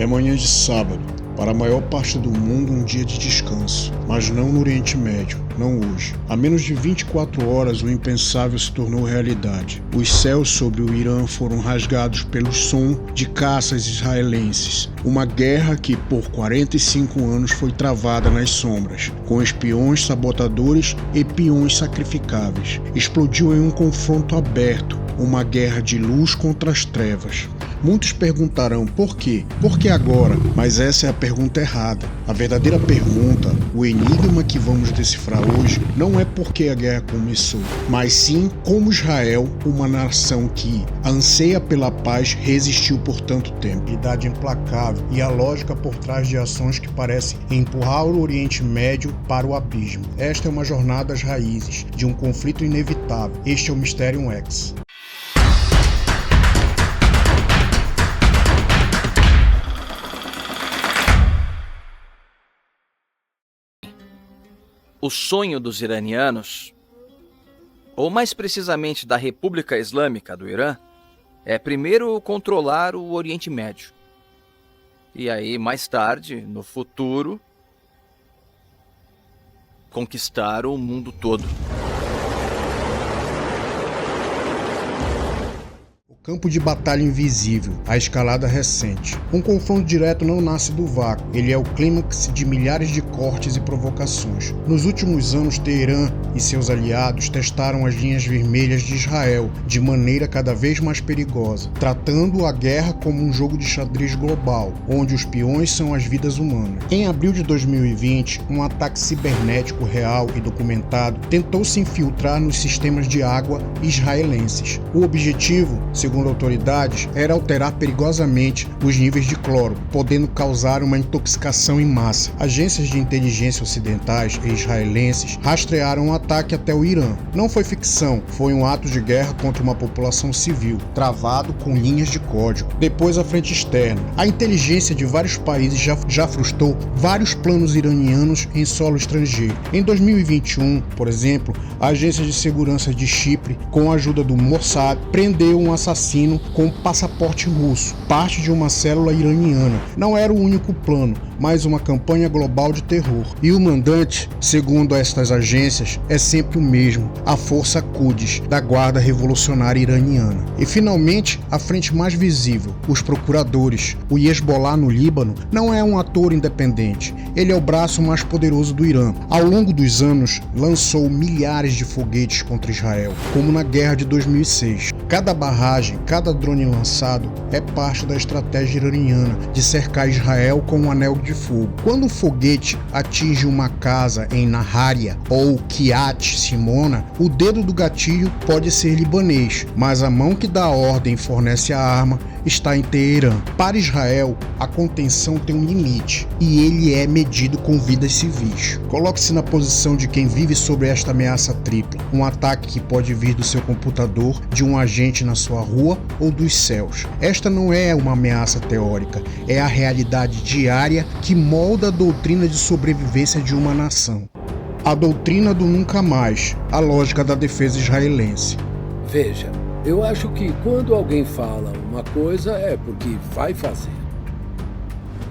É manhã de sábado, para a maior parte do mundo um dia de descanso, mas não no Oriente Médio, não hoje. Há menos de 24 horas o impensável se tornou realidade. Os céus sobre o Irã foram rasgados pelo som de caças israelenses. Uma guerra que por 45 anos foi travada nas sombras, com espiões sabotadores e peões sacrificáveis. Explodiu em um confronto aberto, uma guerra de luz contra as trevas. Muitos perguntarão por quê? Por que agora? Mas essa é a pergunta errada. A verdadeira pergunta, o enigma que vamos decifrar hoje, não é por que a guerra começou, mas sim como Israel, uma nação que anseia pela paz, resistiu por tanto tempo. A idade implacável e a lógica por trás de ações que parecem empurrar o Oriente Médio para o abismo. Esta é uma jornada às raízes de um conflito inevitável. Este é o Mysterium X. O sonho dos iranianos, ou mais precisamente da República Islâmica do Irã, é primeiro controlar o Oriente Médio. E aí, mais tarde, no futuro, conquistar o mundo todo. Campo de batalha invisível, a escalada recente. Um confronto direto não nasce do vácuo, ele é o clímax de milhares de cortes e provocações. Nos últimos anos, Teherã e seus aliados testaram as linhas vermelhas de Israel de maneira cada vez mais perigosa, tratando a guerra como um jogo de xadrez global, onde os peões são as vidas humanas. Em abril de 2020, um ataque cibernético real e documentado tentou se infiltrar nos sistemas de água israelenses. O objetivo, segundo autoridades, era alterar perigosamente os níveis de cloro, podendo causar uma intoxicação em massa. Agências de inteligência ocidentais e israelenses rastrearam o ataque até o Irã. Não foi ficção, foi um ato de guerra contra uma população civil, travado com linhas de código. Depois, a frente externa. A inteligência de vários países já frustrou vários planos iranianos em solo estrangeiro. Em 2021, por exemplo, a Agência de Segurança de Chipre, com a ajuda do Mossad, prendeu um assassino com passaporte russo, parte de uma célula iraniana. Não era o único plano, mas uma campanha global de terror. E o mandante, segundo estas agências, é sempre o mesmo, a Força Quds, da Guarda Revolucionária Iraniana. E finalmente, a frente mais visível, os procuradores. O Hezbollah no Líbano não é um ator independente, ele é o braço mais poderoso do Irã. Ao longo dos anos, lançou milhares de foguetes contra Israel, como na guerra de 2006. Cada barragem, cada drone lançado é parte da estratégia iraniana de cercar Israel com um anel de fogo. Quando o foguete atinge uma casa em Naharia ou Kiryat Shimona, o dedo do gatilho pode ser libanês, mas a mão que dá a ordem e fornece a arma está em Teherã. Para Israel, a contenção tem um limite e ele é medido com vidas civis. Coloque-se na posição de quem vive sobre esta ameaça tripla, um ataque que pode vir do seu computador, de um agente na sua rua ou dos céus. Esta não é uma ameaça teórica, é a realidade diária que molda a doutrina de sobrevivência de uma nação. A doutrina do nunca mais, a lógica da defesa israelense. Veja, eu acho que quando alguém fala uma coisa é porque vai fazer.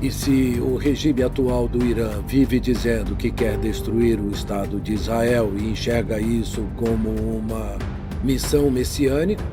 E se o regime atual do Irã vive dizendo que quer destruir o Estado de Israel e enxerga isso como uma missão messiânica,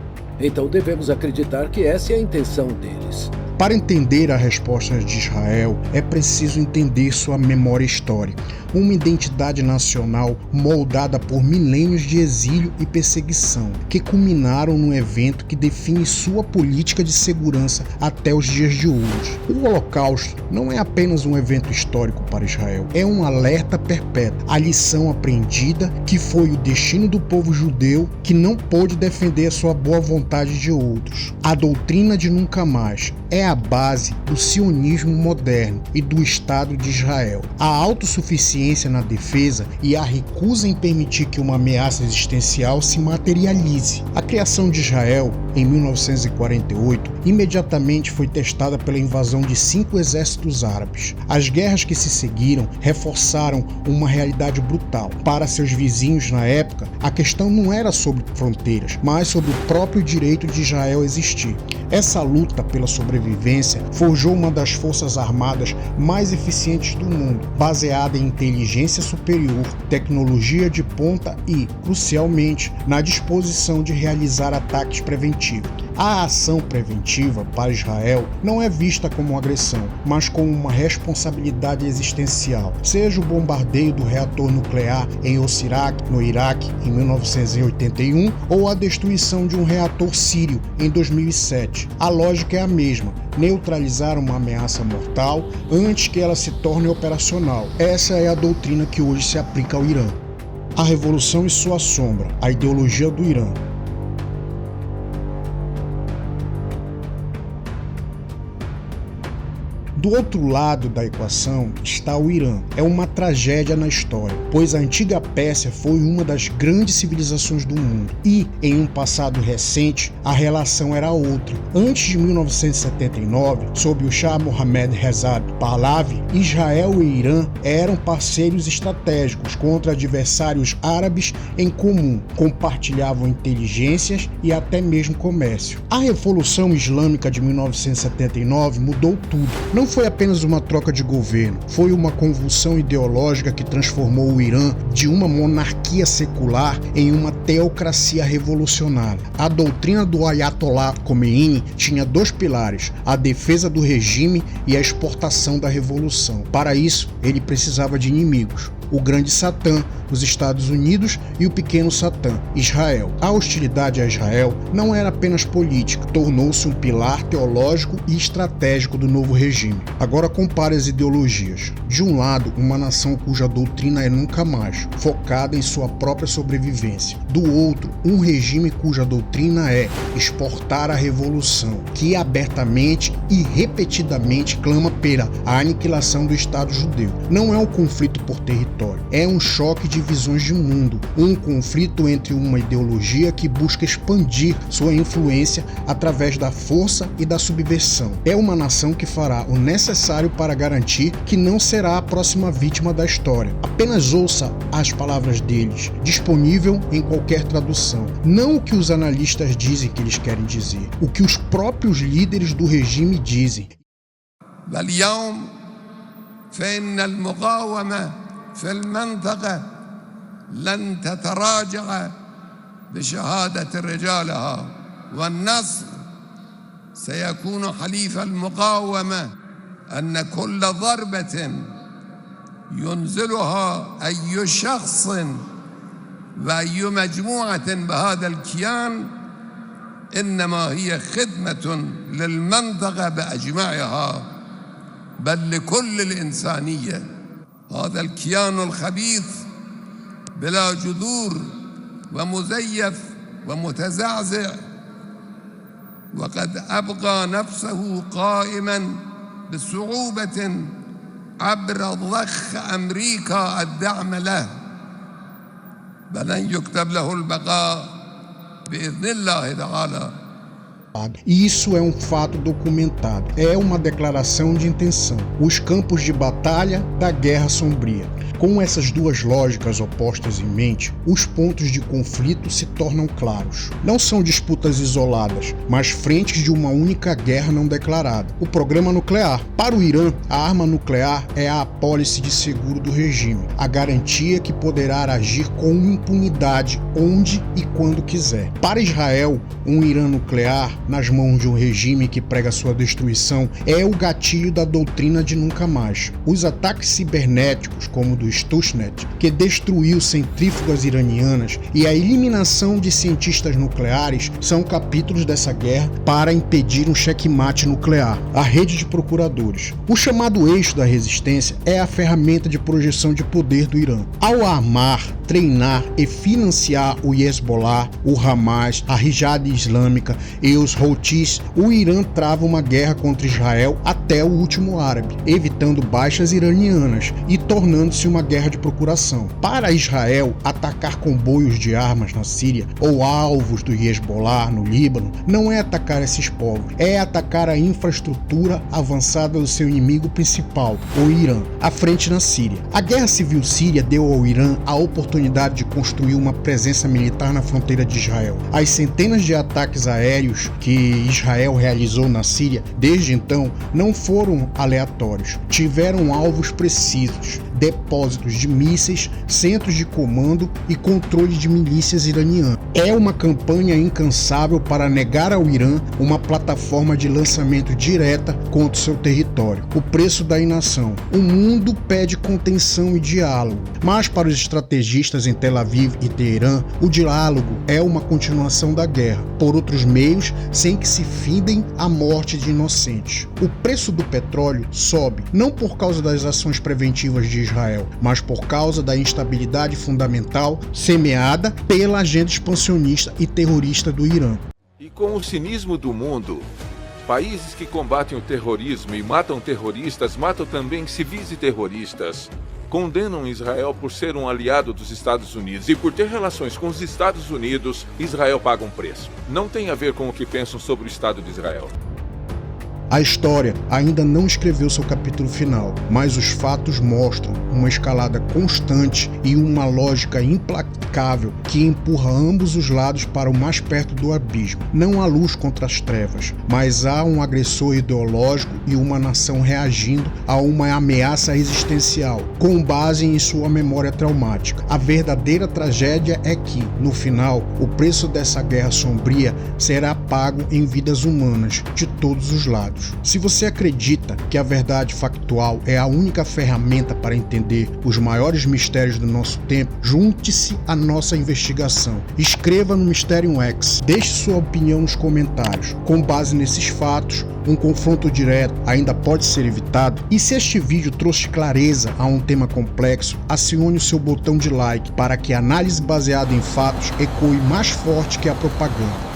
então devemos acreditar que essa é a intenção deles. Para entender a resposta de Israel, é preciso entender sua memória histórica, uma identidade nacional moldada por milênios de exílio e perseguição, que culminaram num evento que define sua política de segurança até os dias de hoje. O Holocausto não é apenas um evento histórico para Israel, é um alerta perpétuo, a lição aprendida que foi o destino do povo judeu que não pôde defender a sua boa vontade de outros. A doutrina de nunca mais é a base do sionismo moderno e do Estado de Israel. A autossuficiência eficiência na defesa e a recusa em permitir que uma ameaça existencial se materialize. A criação de Israel, em 1948, imediatamente foi testada pela invasão de 5 exércitos árabes. As guerras que se seguiram reforçaram uma realidade brutal. Para seus vizinhos na época, a questão não era sobre fronteiras, mas sobre o próprio direito de Israel existir. Essa luta pela sobrevivência forjou uma das forças armadas mais eficientes do mundo, baseada em inteligência superior, tecnologia de ponta e, crucialmente, na disposição de realizar ataques preventivos. A ação preventiva para Israel não é vista como agressão, mas como uma responsabilidade existencial, seja o bombardeio do reator nuclear em Osirak, no Iraque, em 1981, ou a destruição de um reator sírio em 2007. A lógica é a mesma: neutralizar uma ameaça mortal antes que ela se torne operacional. Essa é a doutrina que hoje se aplica ao Irã. A revolução e sua sombra, a ideologia do Irã. Do outro lado da equação está o Irã. É uma tragédia na história, pois a antiga Pérsia foi uma das grandes civilizações do mundo e, em um passado recente, a relação era outra. Antes de 1979, sob o Shah Mohammad Reza Pahlavi, Israel e Irã eram parceiros estratégicos contra adversários árabes em comum, compartilhavam inteligências e até mesmo comércio. A Revolução Islâmica de 1979 mudou tudo. Não foi apenas uma troca de governo, foi uma convulsão ideológica que transformou o Irã de uma monarquia secular em uma teocracia revolucionária. A doutrina do Ayatollah Khomeini tinha 2 pilares: a defesa do regime e a exportação da revolução. Para isso, ele precisava de inimigos: o grande Satã, os Estados Unidos, e o pequeno Satã, Israel. A hostilidade a Israel não era apenas política, tornou-se um pilar teológico e estratégico do novo regime. Agora compare as ideologias. De um lado, uma nação cuja doutrina é nunca mais, focada em sua própria sobrevivência. Do outro, um regime cuja doutrina é exportar a revolução, que abertamente e repetidamente clama pela aniquilação do Estado judeu. Não é um conflito por território, é um choque de visões de mundo, um conflito entre uma ideologia que busca expandir sua influência através da força e da subversão. É uma nação que fará o necessário para garantir que não será a próxima vítima da história. Apenas ouça as palavras deles, disponível em qualquer tradução. Não o que os analistas dizem que eles querem dizer, o que os próprios líderes do regime dizem. في المنطقة لن تتراجع بشهادة رجالها والنصر سيكون حليف المقاومة أن كل ضربة ينزلها أي شخص وأي مجموعة بهذا الكيان إنما هي خدمة للمنطقة بأجمعها بل لكل الإنسانية. هذا الكيان الخبيث بلا جذور ومزيف ومتزعزع وقد أبقى نفسه قائما بصعوبة عبر ضخ أمريكا الدعم له بلن يكتب له البقاء بإذن الله تعالى. E isso é um fato documentado, é uma declaração de intenção. Os campos de batalha da Guerra Sombria. Com essas duas lógicas opostas em mente, os pontos de conflito se tornam claros. Não são disputas isoladas, mas frentes de uma única guerra não declarada. O programa nuclear. Para o Irã, a arma nuclear é a apólice de seguro do regime, a garantia que poderá agir com impunidade onde e quando quiser. Para Israel, um Irã nuclear nas mãos de um regime que prega sua destruição é o gatilho da doutrina de nunca mais. Os ataques cibernéticos, como o do Stuxnet, que destruiu centrífugas iranianas, e a eliminação de cientistas nucleares são capítulos dessa guerra para impedir um checkmate nuclear. A rede de procuradores. O chamado eixo da resistência é a ferramenta de projeção de poder do Irã. Ao armar, treinar e financiar o Hezbollah, o Hamas, a Jihad Islâmica e os Houthis, o Irã trava uma guerra contra Israel até o último árabe, evitando baixas iranianas e tornando-se uma uma guerra de procuração. Para Israel, atacar comboios de armas na Síria ou alvos do Hezbollah no Líbano não é atacar esses povos, é atacar a infraestrutura avançada do seu inimigo principal, o Irã, à frente na Síria. A guerra civil síria deu ao Irã a oportunidade de construir uma presença militar na fronteira de Israel. As centenas de ataques aéreos que Israel realizou na Síria desde então não foram aleatórios, tiveram alvos precisos, depósitos de mísseis, centros de comando e controle de milícias iranianas. É uma campanha incansável para negar ao Irã uma plataforma de lançamento direta contra o seu território. O preço da inação. O mundo pede contenção e diálogo, mas para os estrategistas em Tel Aviv e Teherã, o diálogo é uma continuação da guerra, por outros meios, sem que se findem a morte de inocentes. O preço do petróleo sobe, não por causa das ações preventivas de Israel, mas por causa da instabilidade fundamental semeada pela agenda expansionista e terrorista do Irã. E com o cinismo do mundo, países que combatem o terrorismo e matam terroristas matam também civis e terroristas. Condenam Israel por ser um aliado dos Estados Unidos e por ter relações com os Estados Unidos, Israel paga um preço. Não tem a ver com o que pensam sobre o Estado de Israel. A história ainda não escreveu seu capítulo final, mas os fatos mostram uma escalada constante e uma lógica implacável que empurra ambos os lados para o mais perto do abismo. Não há luz contra as trevas, mas há um agressor ideológico e uma nação reagindo a uma ameaça existencial, com base em sua memória traumática. A verdadeira tragédia é que, no final, o preço dessa guerra sombria será pago em vidas humanas de todos os lados. Se você acredita que a verdade factual é a única ferramenta para entender os maiores mistérios do nosso tempo, junte-se à nossa investigação. Escreva no Mysterium X, deixe sua opinião nos comentários. Com base nesses fatos, um confronto direto ainda pode ser evitado? E se este vídeo trouxe clareza a um tema complexo, acione o seu botão de like para que a análise baseada em fatos ecoe mais forte que a propaganda.